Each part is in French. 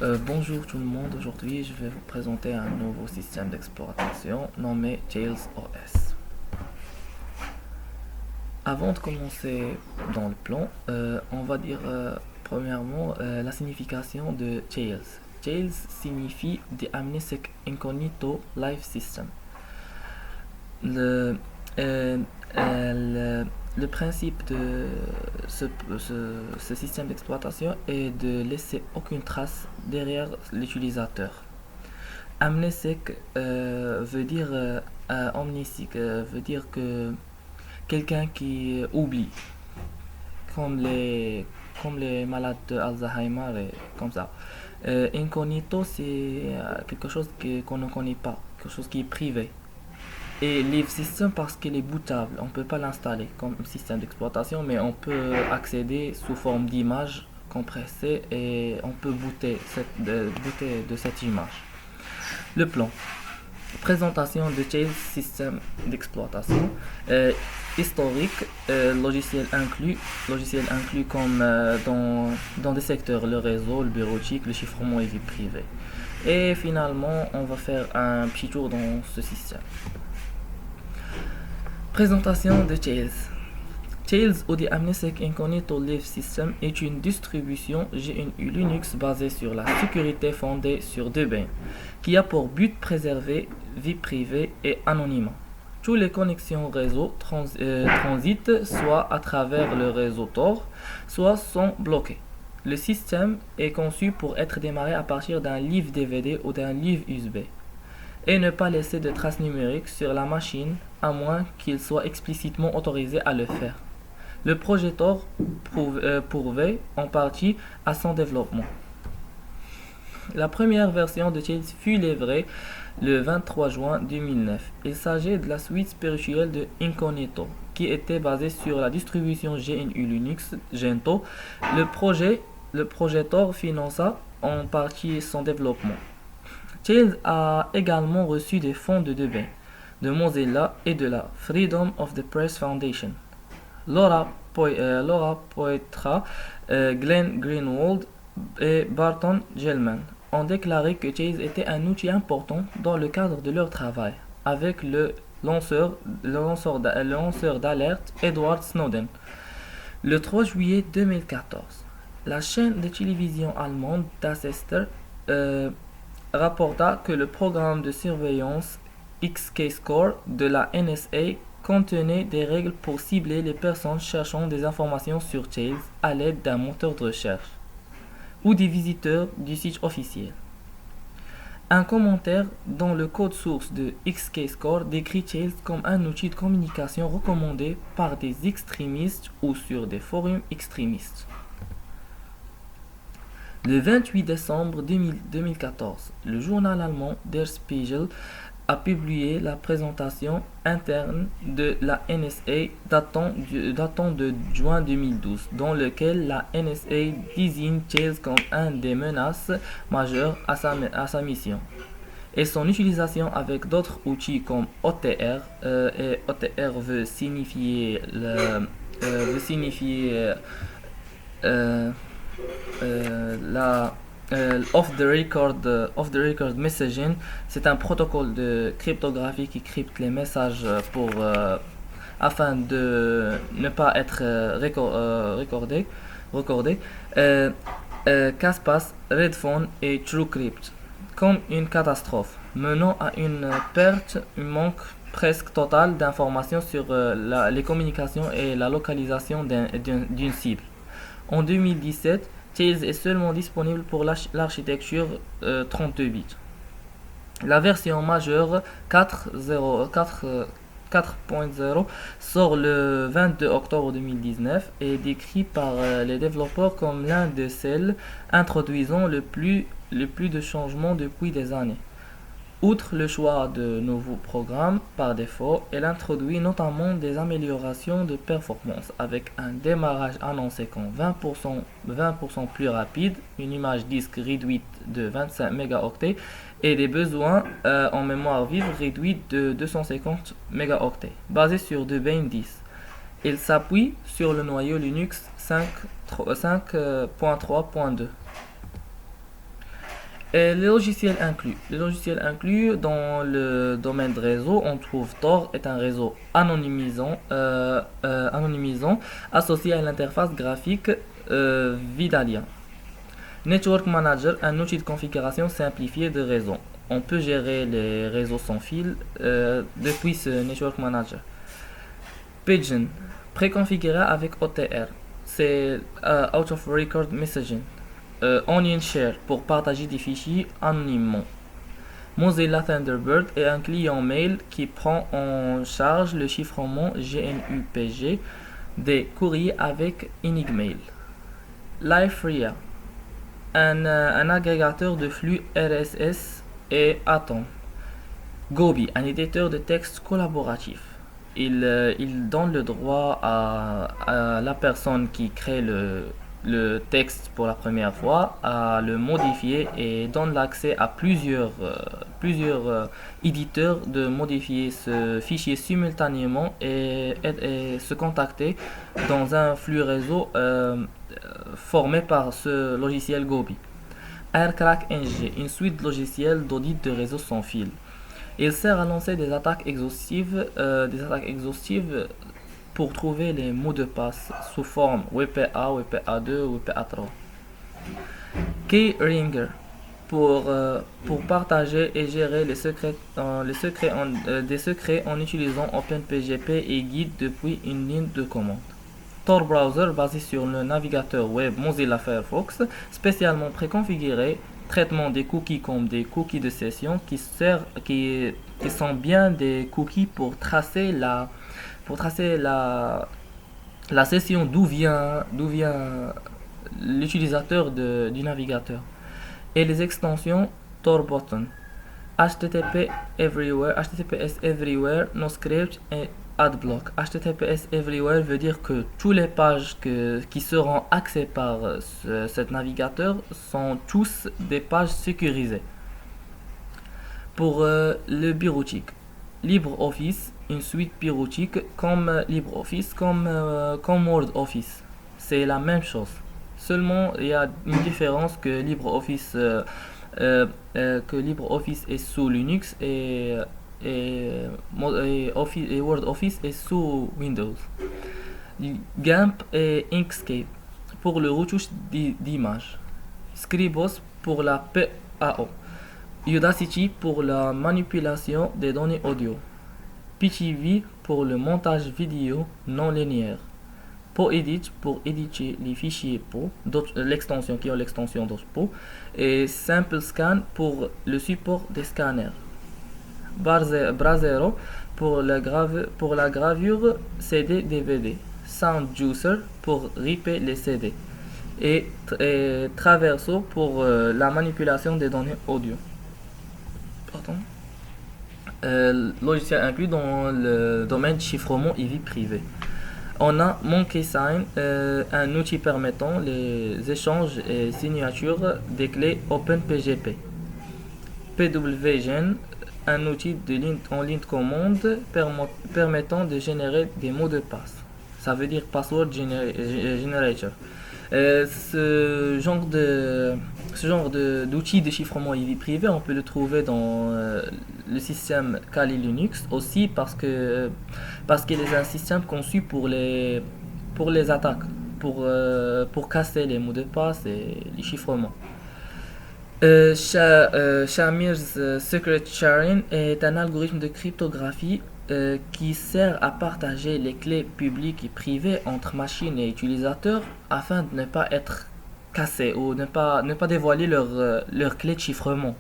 Bonjour tout le monde, aujourd'hui je vais vous présenter un nouveau système d'exploitation nommé Tails OS. Avant de commencer dans le plan, on va dire premièrement la signification de Tails. Tails signifie The Amnesic Incognito Life System. Le, euh, le principe de ce système d'exploitation est de laisser aucune trace derrière l'utilisateur. Amnésique veut dire omniscique, veut dire que quelqu'un qui oublie, comme les, comme les malades d'Alzheimer et comme ça. Incognito, c'est quelque chose qu'on ne connaît pas, quelque chose qui est privé. Et Live System parce qu'il est bootable, on ne peut pas l'installer comme système d'exploitation, mais on peut accéder sous forme d'image compressée et on peut booter de cette image. Le plan. Présentation de Tails système d'exploitation. Historique, logiciel inclus comme dans des secteurs, le réseau, le bureautique, le chiffrement et vie privée. Et finalement, on va faire un petit tour dans ce système. Présentation de Tails. Tails ou The Amnesic Incognito Live System est une distribution GNU Linux basée sur la sécurité fondée sur deux bains, qui a pour but de préserver vie privée et anonymat. Toutes les connexions réseau transitent soit à travers le réseau Tor, soit sont bloquées. Le système est conçu pour être démarré à partir d'un livre DVD ou d'un livre USB et ne pas laisser de traces numériques sur la machine à moins qu'il soit explicitement autorisé à le faire. Le projet Tor pourvait en partie à son développement. La première version de Tails fut livrée le 23 juin 2009. Il s'agit de la suite spirituelle de Incognito, qui était basée sur la distribution GNU Linux Gentoo. Le projet Tor finança en partie son développement. Tails a également reçu des fonds de Debian, de Mozilla et de la Freedom of the Press Foundation. Laura Poitras, Glenn Greenwald et Barton Gellman ont déclaré que Tails était un outil important dans le cadre de leur travail, avec le lanceur d'alerte Edward Snowden. Le 3 juillet 2014, la chaîne de télévision allemande Das Erste rapporta que le programme de surveillance XKeyscore de la NSA contenait des règles pour cibler les personnes cherchant des informations sur Tails à l'aide d'un moteur de recherche ou des visiteurs du site officiel. Un commentaire dans le code source de XKeyscore décrit Tails comme un outil de communication recommandé par des extrémistes ou sur des forums extrémistes. Le 28 décembre 2014, le journal allemand Der Spiegel a publié la présentation interne de la NSA datant de juin 2012, dans lequel la NSA désigne Tails comme une des menaces majeures à sa mission, et son utilisation avec d'autres outils comme OTR, et OTR veut signifier la off the record messaging. C'est un protocole de cryptographie qui crypte les messages afin de ne pas être recordé. Caspas, Redphone et TrueCrypt comme une catastrophe, menant à une manque presque totale d'informations sur les communications et la localisation d'une cible. En 2017, Tails est seulement disponible pour l'architecture 32 bits. La version majeure 4.0 sort le 22 octobre 2019 et est décrit par les développeurs comme l'un de celles introduisant le plus de changements depuis des années. Outre le choix de nouveaux programmes par défaut, elle introduit notamment des améliorations de performance avec un démarrage annoncé comme 20% plus rapide, une image disque réduite de 25 mégaoctets et des besoins en mémoire vive réduits de 250 mégaoctets, basé sur Debian 10. Il s'appuie sur le noyau Linux 5.3.2. Et les logiciels inclus. Les logiciels inclus dans le domaine de réseau, on trouve Tor est un réseau anonymisant associé à l'interface graphique Vidalia. Network Manager, un outil de configuration simplifié de réseau. On peut gérer les réseaux sans fil depuis ce Network Manager. Pigeon, préconfiguré avec OTR. C'est Out of Record Messaging. Onion Share pour partager des fichiers anonymement. Mozilla Thunderbird est un client mail qui prend en charge le chiffrement GNU-PG des courriers avec Enigmail. Liferea, un agrégateur de flux RSS et Atom. Gobi, un éditeur de texte collaboratif. Il donne le droit à la personne qui crée le texte pour la première fois à le modifier et donne l'accès à plusieurs éditeurs de modifier ce fichier simultanément et se contacter dans un flux réseau formé par ce logiciel Gobi. Aircrack NG, une suite de logiciels d'audit de réseau sans fil. Il sert à lancer des attaques exhaustives pour trouver les mots de passe sous forme WPA, WPA2, WPA3. Keyringer pour partager et gérer des secrets en utilisant OpenPGP et Git depuis une ligne de commande. Tor Browser basé sur le navigateur web Mozilla Firefox, spécialement préconfiguré, traitement des cookies comme des cookies de session qui sont bien des cookies pour tracer la session d'où vient l'utilisateur du navigateur. Et les extensions Tor Button, HTTP Everywhere, HTTPS Everywhere, NoScript et AdBlock. HTTPS Everywhere veut dire que toutes les pages qui seront accessibles par cet navigateur sont tous des pages sécurisées. Pour le bureautique, LibreOffice, une suite bureautique comme LibreOffice, comme WordOffice. C'est la même chose. Seulement, il y a une différence que LibreOffice est sous Linux et WordOffice est sous Windows. GAMP et Inkscape pour le retouche d'image. Scribos pour la PAO. Udacity pour la manipulation des données audio. PTV pour le montage vidéo non linéaire. PoEdit pour éditer les fichiers PO, l'extension .po, et SimpleScan pour le support des scanners. Brasero pour la gravure CD-DVD. SoundJuicer pour ripper les CD. Et Traverso pour la manipulation des données audio. Logiciel inclus dans le domaine de chiffrement et vie privée. On a MonkeySign, un outil permettant les échanges et signatures des clés OpenPGP. PWGen, un outil en ligne de commande permettant de générer des mots de passe. Ça veut dire Password Generator. Ce genre d'outil de chiffrement et vie privée, on peut le trouver dans le système Kali Linux aussi parce qu'il est un système conçu pour les attaques, pour casser les mots de passe et les chiffrements. Shamir's Secret Sharing est un algorithme de cryptographie qui sert à partager les clés publiques et privées entre machines et utilisateurs afin de ne pas être cassés ou ne pas dévoiler leurs clés de chiffrement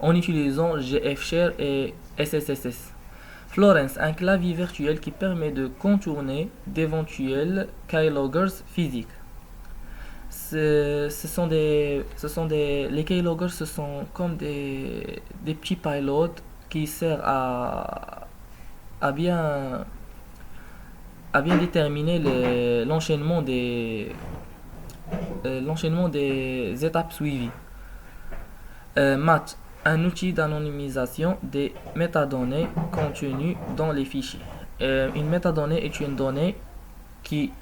en utilisant GFShare et SSSS. Florence, un clavier virtuel qui permet de contourner d'éventuels keyloggers physiques. Les keyloggers, ce sont comme des petits payloads qui servent à bien déterminer l'enchaînement des étapes suivies. Match, un outil d'anonymisation des métadonnées contenues dans les fichiers. Une métadonnée est une donnée qui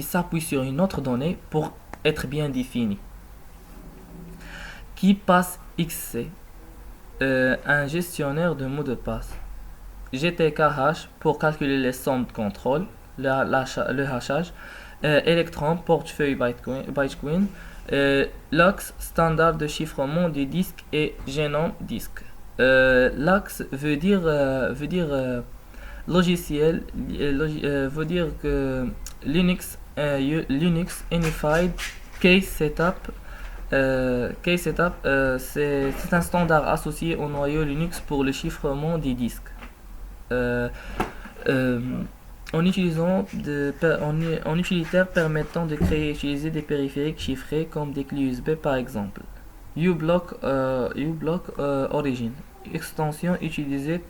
s'appuie sur une autre donnée pour être bien définie. KeePass XC, un gestionnaire de mots de passe. GTK-Hash pour calculer les sommes de contrôle, le hashage. Electron, portefeuille Bytecoin. LUX, standard de chiffrement du disque et Genome disque. LUX veut dire logiciel, veut dire que Linux Unified Key Setup. Key Setup, c'est un standard associé au noyau Linux pour le chiffrement des disques. En utilitaire permettant de créer et utiliser des périphériques chiffrés comme des clés USB par exemple. uBlock Origin, extension utilisée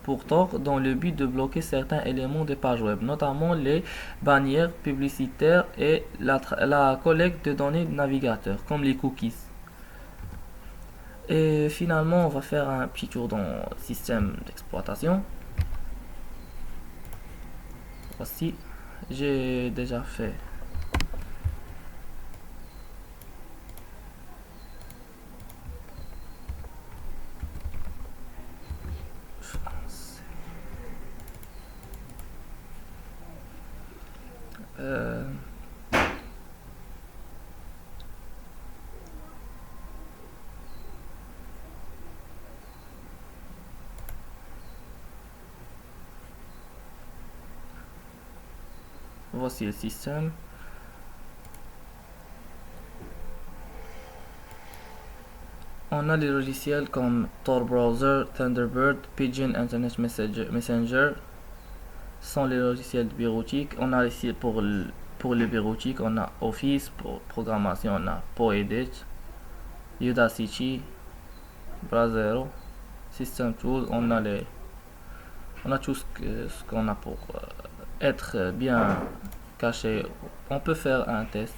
pour Tor dans le but de bloquer certains éléments des pages web, notamment les bannières publicitaires et la collecte de données de navigateur, comme les cookies. Et finalement, on va faire un petit tour dans le système d'exploitation. Voici, j'ai déjà fait. Voici le système. On a les logiciels comme Tor Browser, Thunderbird, Pigeon Internet Messenger sont les logiciels de bureautique. On a ici pour les bureautiques, on a Office, pour programmation, on a PoEdit, Udacity, Brasero, System Tools, on a tout ce qu'on a pour être bien caché. On peut faire un test.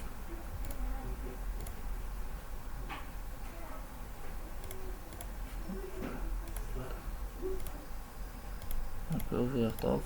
On peut ouvrir Tor.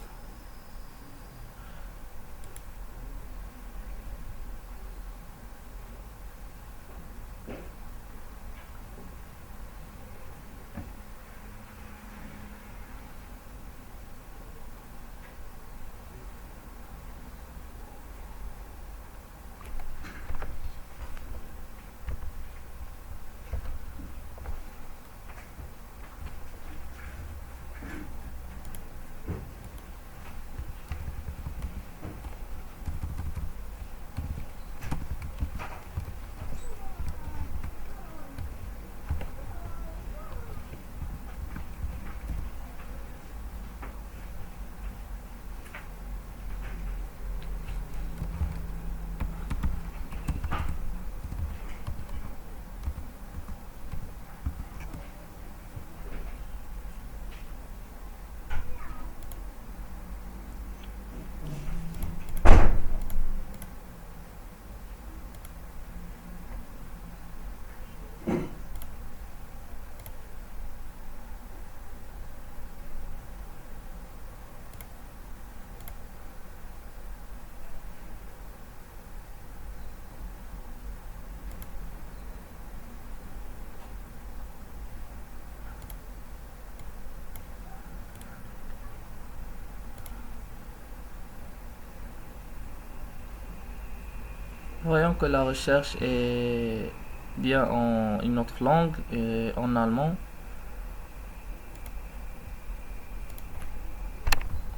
Voyons que la recherche est bien en une autre langue et en allemand.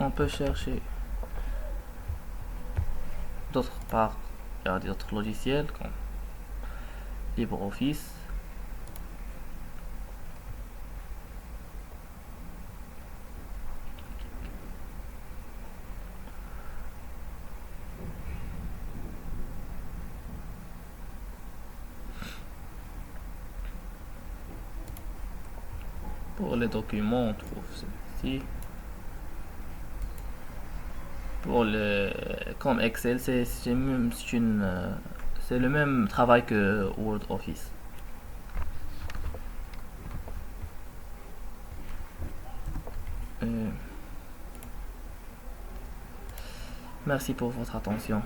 On peut chercher d'autre part. Il y a d'autres logiciels comme LibreOffice. Pour les documents, on trouve ceci. Pour comme Excel, c'est le même travail que Word Office. Merci pour votre attention.